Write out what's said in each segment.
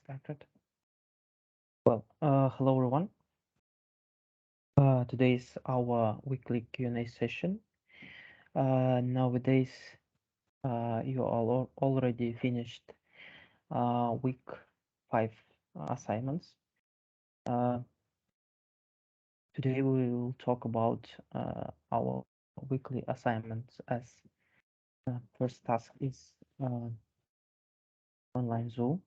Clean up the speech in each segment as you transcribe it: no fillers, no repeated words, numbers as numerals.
Started. Hello everyone. Today is our weekly Q&A session. Nowadays, you all already finished week 5 assignments. Uh, Today we will talk about our weekly assignments as first task is online Zoom.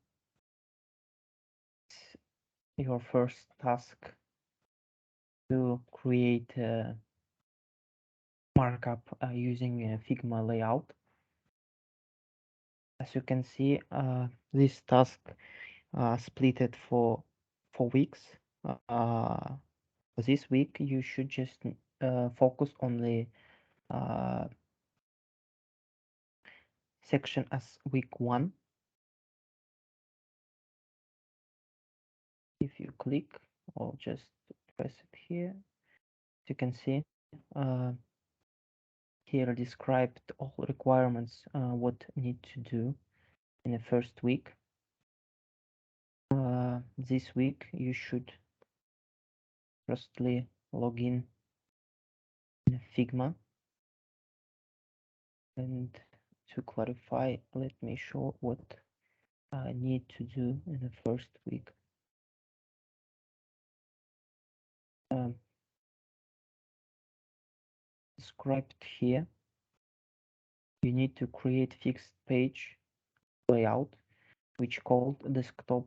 Your first task to create a markup using a Figma layout. As you can see, this task split it for 4 weeks. For this week, you should just focus on the uh, section as week 1. If you click or just press it here, you can see here described all requirements what need to do in the first week. This week you should firstly log in Figma, and to clarify, let me show what I need to do in the first week. Um, Described here, you need to create fixed page layout, which called desktop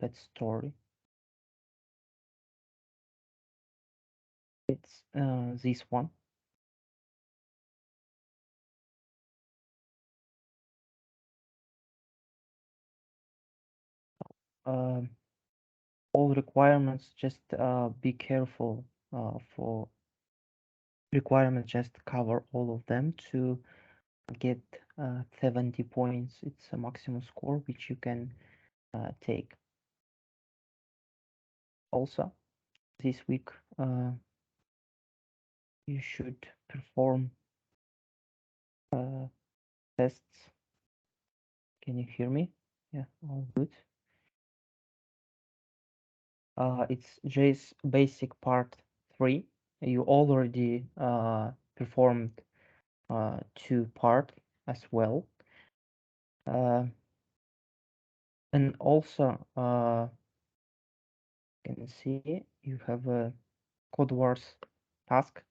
pet story. It's this one. Um, all requirements, just be careful for requirements, just cover all of them to get 70 points. It's a maximum score which you can take. Also, this week you should perform tests. Can you hear me? Yeah, all good. It's JS basic part 3. You already performed 2 part as well. And also you can see you have a code wars task.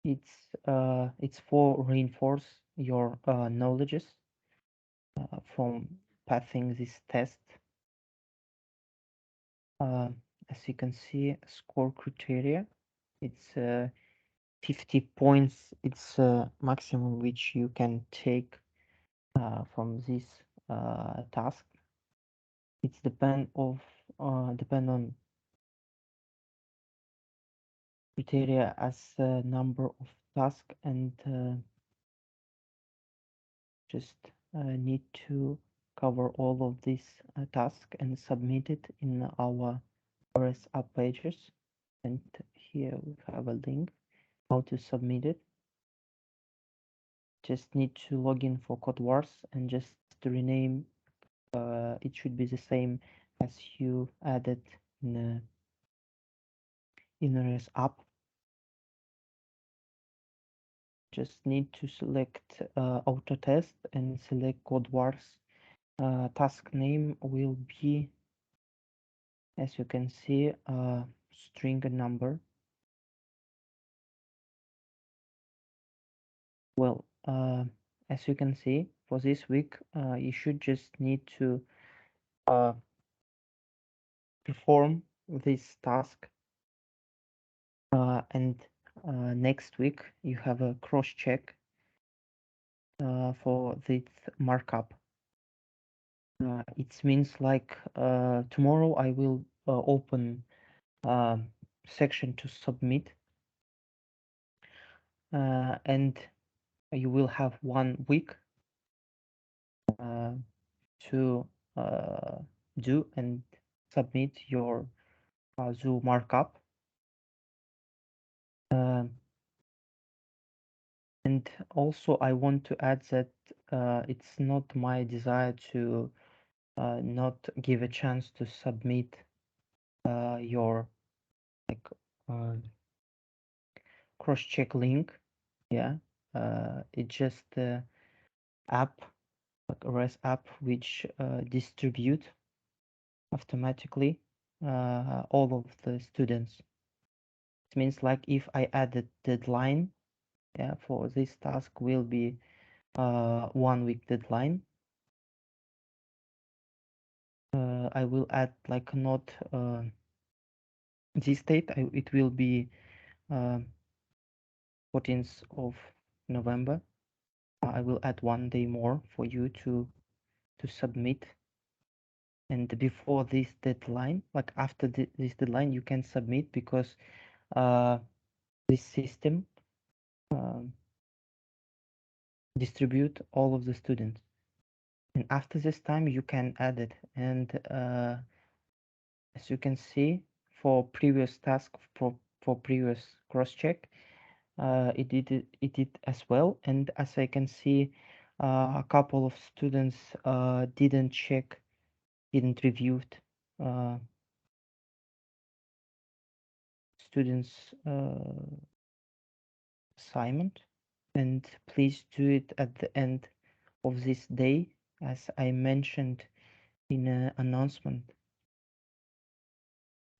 It's for reinforce your knowledges from passing this test. As you can see, score criteria, it's 50 points. It's maximum which you can take from this task. It's depend on criteria as number of task, and just need to cover all of this task and submit it in our RS app pages. And here we have a link how to submit it. Just need to log in for Code Wars and just to rename. It should be the same as you added in RS app. Just need to select auto test and select Code Wars. Task name will be, as you can see, string number. Well, as you can see, for this week, you should just need to perform this task, and next week you have a cross check for this markup. It means like tomorrow I will open section to submit, and you will have 1 week to do and submit your zoo markup. And also, I want to add that it's not my desire to not give a chance to submit your like uh, cross-check link. Yeah, it's just the app, like a REST app, which distribute automatically all of the students. It means like if I add a deadline, yeah, for this task will be 1 week deadline. I will add like not this date. It will be 14th of November. I will add 1 day more for you to submit. And before this deadline, like after this deadline, you can submit because uh, this system um, distribute all of the students. And after this time, you can add it. And as you can see, for previous task, for previous cross-check, it did as well. And as I can see, a couple of students didn't check, didn't reviewed students' assignment. And please do it at the end of this day, as I mentioned in an announcement.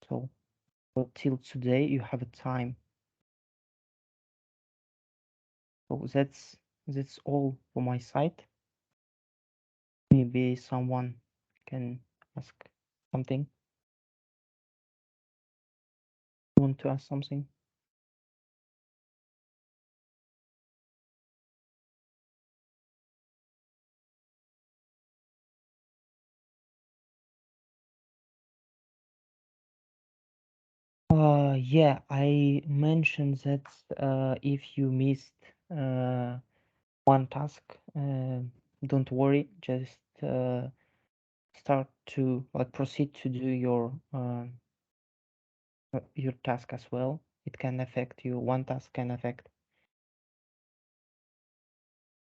So, but till today, you have a time. So that's all for my side. Maybe someone can ask something. Want to ask something? Yeah, I mentioned that if you missed one task, don't worry, just start to like proceed to do your task as well. It can affect you. One task can affect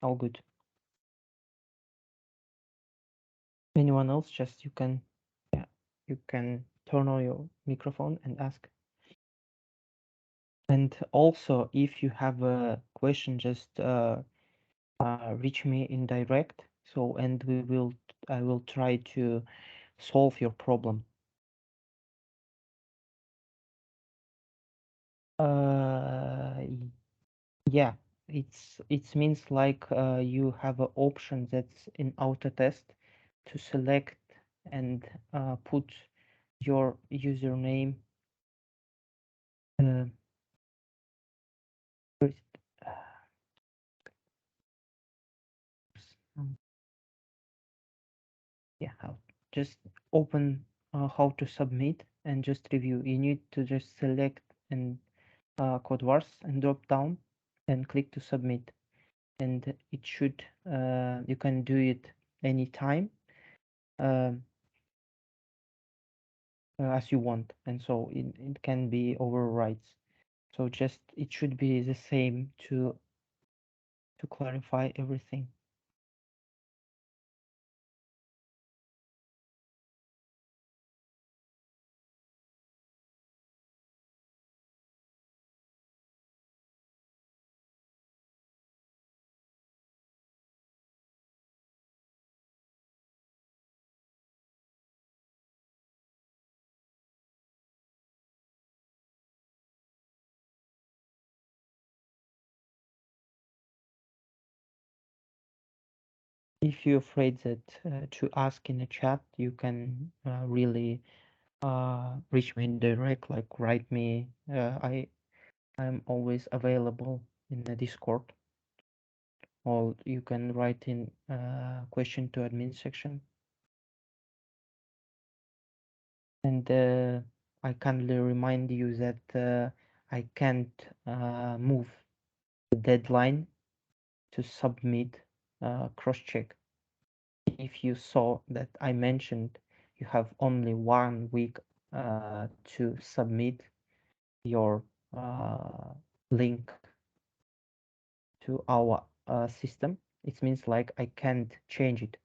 all good. Anyone else? Just you can, yeah, you can turn on your microphone and ask. And also, if you have a question, just reach me in direct. So, and I will try to solve your problem. Yeah, it means like you have an option that's in auto test to select and put your username. Uh, first, um, yeah, how just open how to submit and just review. You need to just select and code words and drop down and click to submit. And it should you can do it anytime um, as you want, and so it can be overrides. So just it should be the same to clarify everything. If you're afraid that to ask in a chat, you can really reach me direct, like write me. I'm always available in the Discord, or you can write in question to admin section. And I kindly remind you that I can't move the deadline to submit cross-check. If you saw that I mentioned you have only 1 week to submit your link to our system, it means like I can't change it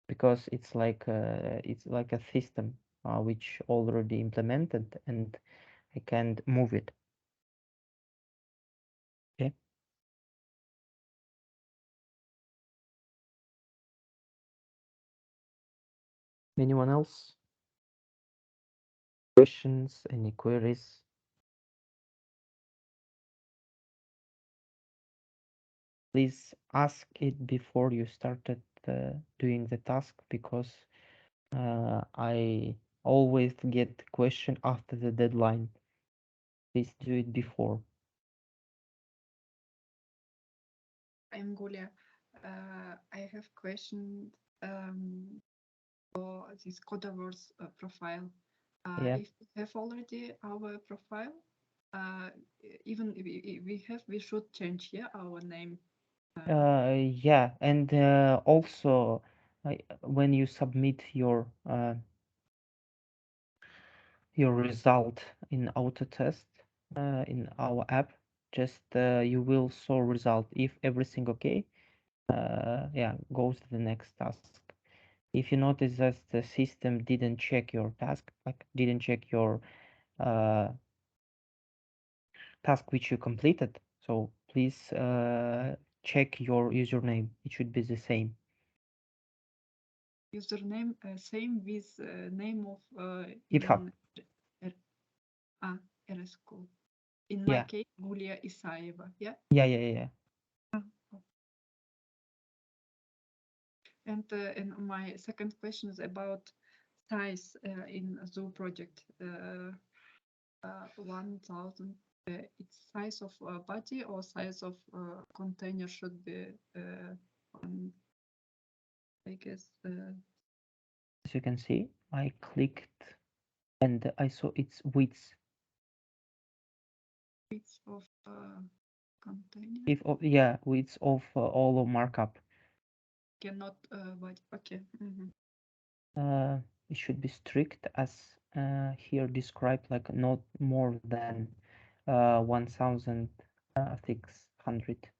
because it's like a system which already implemented and I can't move it. Okay. Anyone else? Questions? Any queries? Please ask it before you started doing the task because I always get the question after the deadline. Please do it before. I'm Gulia. I have question for this Codaverse profile. Yeah. If we have already our profile, even if we have, we should change, yeah, our name. Yeah, and also when you submit your result in auto test in our app, just you will show result if everything okay. Yeah, goes to the next task. If you notice that the system didn't check your task, like didn't check your uh, task which you completed, so please check your username. It should be the same. Username same with name of GitHub. in R, RS School. In my Yeah, case, Gulia Isaeva. Yeah. yeah. And my second question is about size in Zoo project. 1000. Its size of body or size of container should be on, I guess, As you can see, I clicked and I saw its width. width of container. If yeah, width of all of markup. Cannot body. Okay. It should be strict as here described, like not more than 1600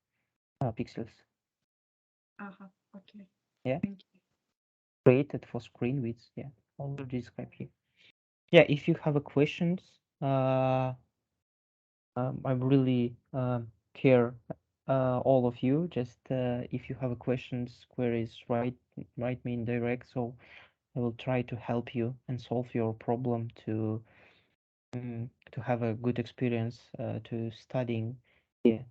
pixels. Okay. Yeah, Thank you. created for screen width. Yeah, already described here. Yeah, if you have a questions, I really care all of you. Just if you have a questions, queries, write me in direct, so I will try to help you and solve your problem to have a good experience to studying here.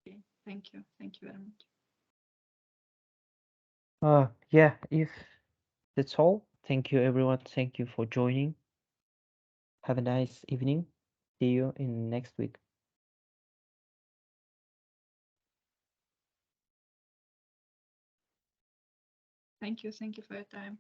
Okay. Thank you. Thank you very much. Yeah, if that's all, thank you everyone. Thank you for joining. Have a nice evening. See you in next week. Thank you. Thank you for your time.